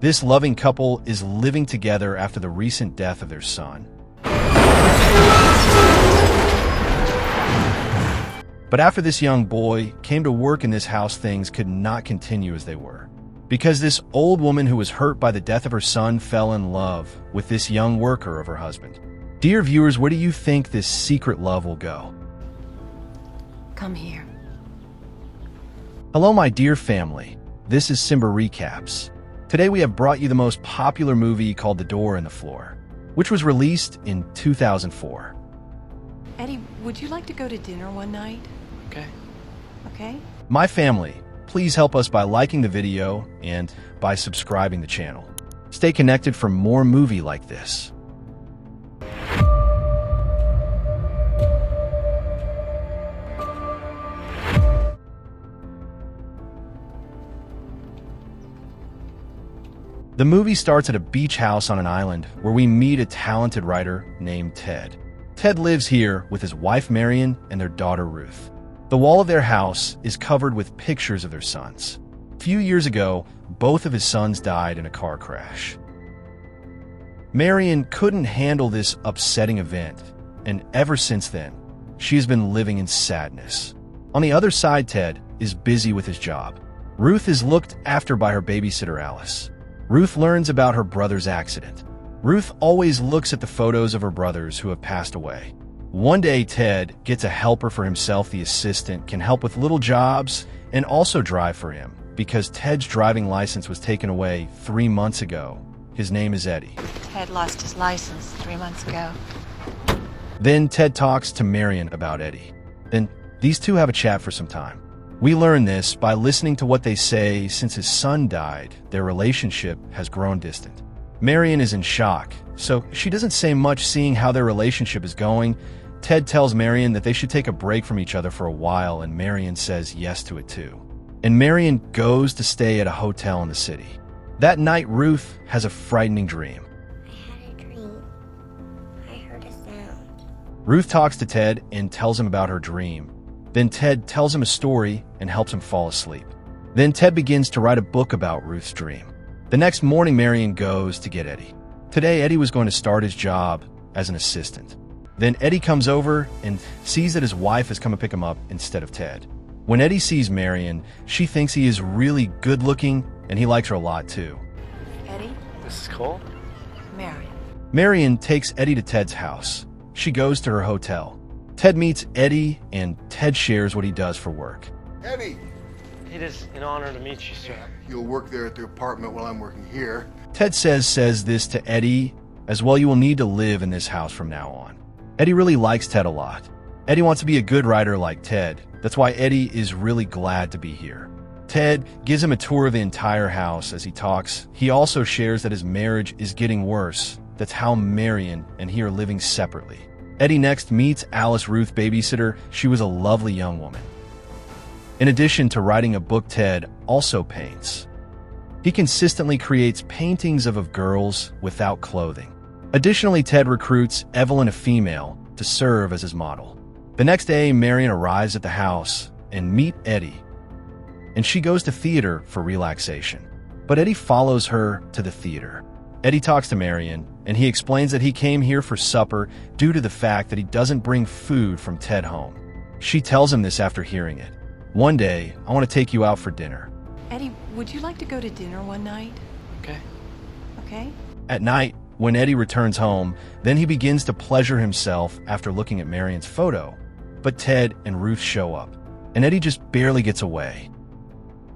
This loving couple is living together after the recent death of their son. But after this young boy came to work in this house, things could not continue as they were. Because this old woman who was hurt by the death of her son fell in love with this young worker of her husband. Dear viewers, where do you think this secret love will go? Come here. Hello, my dear family. This is Simba Recaps. Today we have brought you the most popular movie called The Door in the Floor, which was released in 2004. Eddie, would you like to go to dinner one night? Okay. Okay? My family, please help us by liking the video and by subscribing the channel. Stay connected for more movie like this. The movie starts at a beach house on an island where we meet a talented writer named Ted. Ted lives here with his wife Marion and their daughter Ruth. The wall of their house is covered with pictures of their sons. A few years ago, both of his sons died in a car crash. Marion couldn't handle this upsetting event, and ever since then, she has been living in sadness. On the other side, Ted is busy with his job. Ruth is looked after by her babysitter Alice. Ruth learns about her brother's accident. Ruth always looks at the photos of her brothers who have passed away. One day, Ted gets a helper for himself. The assistant can help with little jobs and also drive for him because Ted's driving license was taken away 3 months ago. His name is Eddie. Ted lost his license 3 months ago. Then Ted talks to Marion about Eddie. Then these two have a chat for some time. We learn this by listening to what they say. Since his son died, their relationship has grown distant. Marion is in shock, so she doesn't say much seeing how their relationship is going. Ted tells Marion that they should take a break from each other for a while, and Marion says yes to it too. And Marion goes to stay at a hotel in the city. That night, Ruth has a frightening dream. I had a dream. I heard a sound. Ruth talks to Ted and tells him about her dream. Then Ted tells him a story and helps him fall asleep. Then Ted begins to write a book about Ruth's dream. The next morning, Marion goes to get Eddie. Today, Eddie was going to start his job as an assistant. Then Eddie comes over and sees that his wife has come to pick him up instead of Ted. When Eddie sees Marion, she thinks he is really good looking and he likes her a lot too. Eddie? This is Cole? Marion. Marion takes Eddie to Ted's house. She goes to her hotel. Ted meets Eddie and Ted shares what he does for work. Eddie, It is an honor to meet you, sir. you'll work there at the apartment while I'm working here. Ted says this to Eddie as well. You will need to live in this house from now on. Eddie really likes Ted a lot. Eddie wants to be a good writer like Ted. That's why Eddie is really glad to be here. Ted gives him a tour of the entire house as he talks. He also shares that his marriage is getting worse. That's how Marion and he are living separately. Eddie next meets Alice, Ruth babysitter. She was a lovely young woman. In addition to writing a book, Ted also paints. He consistently creates paintings of girls without clothing. Additionally, Ted recruits Evelyn, a female, to serve as his model. The next day, Marion arrives at the house and meets Eddie, and she goes to theater for relaxation. But Eddie follows her to the theater. Eddie talks to Marion, and he explains that he came here for supper due to the fact that he doesn't bring food from Ted home. She tells him this after hearing it. One day, I want to take you out for dinner. Eddie, would you like to go to dinner one night? Okay. Okay? At night, when Eddie returns home, then he begins to pleasure himself after looking at Marion's photo. But Ted and Ruth show up, and Eddie just barely gets away.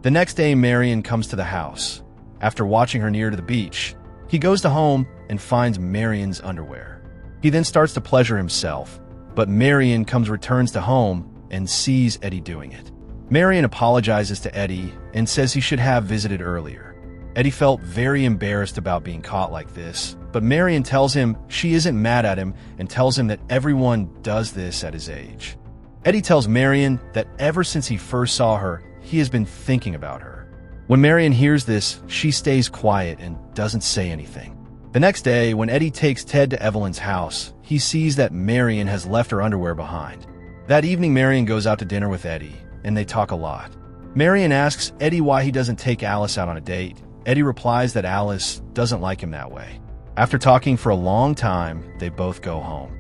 The next day, Marion comes to the house. After watching her near to the beach, he goes to home and finds Marion's underwear. He then starts to pleasure himself, but Marion returns to home and sees Eddie doing it. Marion apologizes to Eddie and says he should have visited earlier. Eddie felt very embarrassed about being caught like this, but Marion tells him she isn't mad at him and tells him that everyone does this at his age. Eddie tells Marion that ever since he first saw her, he has been thinking about her. When Marion hears this, she stays quiet and doesn't say anything. The next day, when Eddie takes Ted to Evelyn's house, he sees that Marion has left her underwear behind. That evening, Marion goes out to dinner with Eddie, and they talk a lot. Marion asks Eddie why he doesn't take Alice out on a date. Eddie replies that Alice doesn't like him that way. After talking for a long time, they both go home.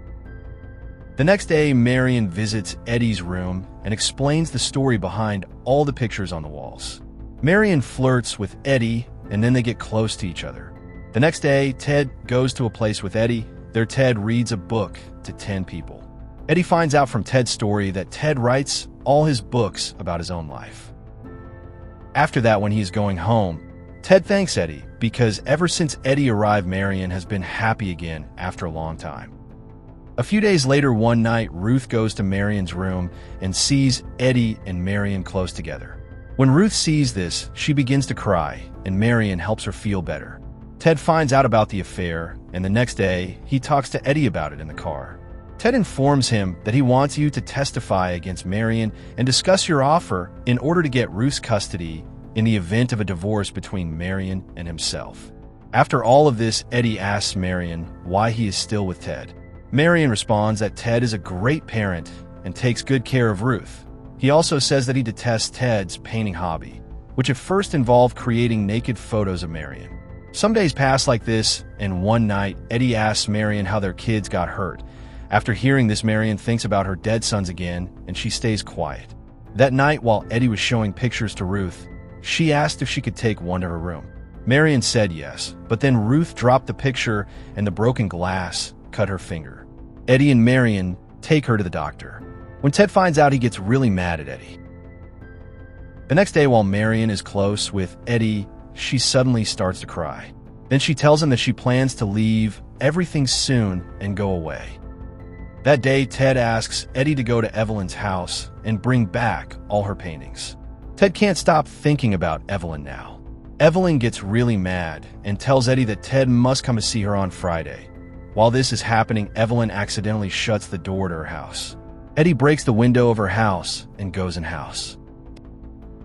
The next day, Marion visits Eddie's room and explains the story behind all the pictures on the walls. Marion flirts with Eddie, and then they get close to each other. The next day, Ted goes to a place with Eddie. There, Ted reads a book to 10 people. Eddie finds out from Ted's story that Ted writes all his books about his own life. After that, when he's going home, Ted thanks Eddie because ever since Eddie arrived, Marion has been happy again after a long time. A few days later, one night, Ruth goes to Marion's room and sees Eddie and Marion close together. When Ruth sees this, she begins to cry, and Marion helps her feel better. Ted finds out about the affair, and the next day, he talks to Eddie about it in the car. Ted informs him that he wants you to testify against Marion and discuss your offer in order to get Ruth's custody in the event of a divorce between Marion and himself. After all of this, Eddie asks Marion why he is still with Ted. Marion responds that Ted is a great parent and takes good care of Ruth. He also says that he detests Ted's painting hobby, which at first involved creating naked photos of Marion. Some days pass like this, and one night, Eddie asks Marion how their kids got hurt. After hearing this, Marion thinks about her dead sons again, and she stays quiet. That night, while Eddie was showing pictures to Ruth, she asked if she could take one to her room. Marion said yes, but then Ruth dropped the picture and the broken glass cut her finger. Eddie and Marion take her to the doctor. When Ted finds out, he gets really mad at Eddie. The next day, while Marion is close with Eddie, she suddenly starts to cry. Then she tells him that she plans to leave everything soon and go away. That day, Ted asks Eddie to go to Evelyn's house and bring back all her paintings. Ted can't stop thinking about Evelyn now. Evelyn gets really mad and tells Eddie that Ted must come to see her on Friday. While this is happening, Evelyn accidentally shuts the door to her house. Eddie breaks the window of her house and goes in-house.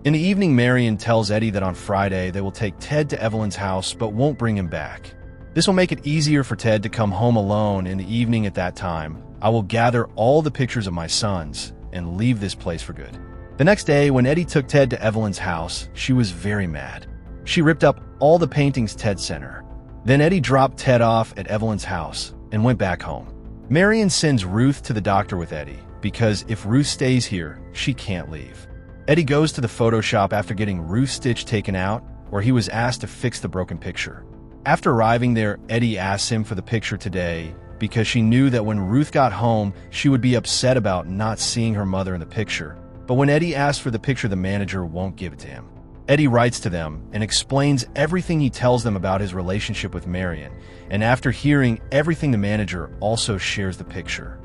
In the evening, Marion tells Eddie that on Friday they will take Ted to Evelyn's house but won't bring him back. This will make it easier for Ted to come home alone in the evening. At that time, I will gather all the pictures of my sons and leave this place for good. The next day, when Eddie took Ted to Evelyn's house, she was very mad. She ripped up all the paintings Ted sent her. Then Eddie dropped Ted off at Evelyn's house and went back home. Marion sends Ruth to the doctor with Eddie because if Ruth stays here, she can't leave. Eddie goes to the photo shop after getting Ruth's stitch taken out, where he was asked to fix the broken picture. After arriving there, Eddie asks him for the picture today because she knew that when Ruth got home, she would be upset about not seeing her mother in the picture. But when Eddie asks for the picture, the manager won't give it to him. Eddie writes to them and explains everything. He tells them about his relationship with Marion, and after hearing everything, the manager also shares the picture.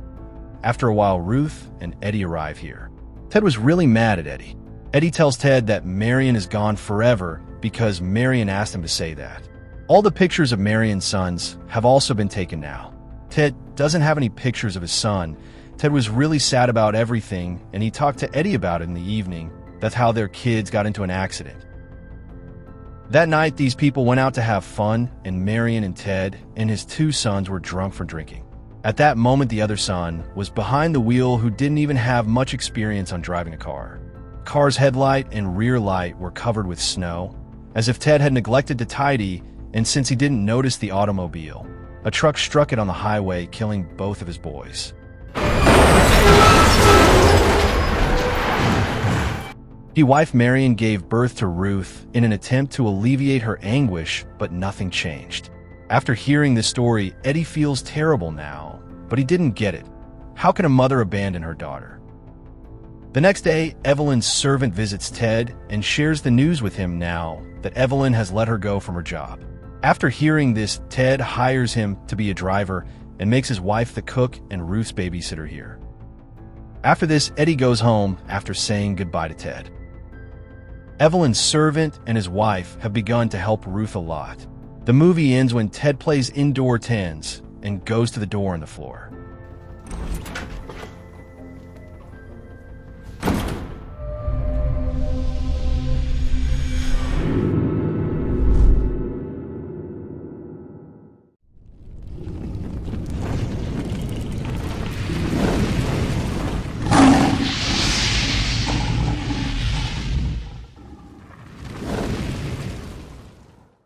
After a while, Ruth and Eddie arrive here. Ted was really mad at Eddie. Eddie tells Ted that Marion is gone forever because Marion asked him to say that. All the pictures of Marion's sons have also been taken now. Ted doesn't have any pictures of his son. Ted was really sad about everything, and he talked to Eddie about it in the evening. That's how their kids got into an accident. That night, these people went out to have fun, and Marion and Ted and his two sons were drunk from drinking. At that moment, the other son was behind the wheel who didn't even have much experience on driving a car. The car's headlight and rear light were covered with snow, as if Ted had neglected to tidy, and since he didn't notice the automobile, a truck struck it on the highway, killing both of his boys. His wife Marion gave birth to Ruth in an attempt to alleviate her anguish, but nothing changed. After hearing this story, Eddie feels terrible now, but he didn't get it. How can a mother abandon her daughter? The next day, Evelyn's servant visits Ted and shares the news with him now that Evelyn has let her go from her job. After hearing this, Ted hires him to be a driver and makes his wife the cook and Ruth's babysitter here. After this, Eddie goes home after saying goodbye to Ted. Evelyn's servant and his wife have begun to help Ruth a lot. The movie ends when Ted plays indoor tens and goes to the door on the floor.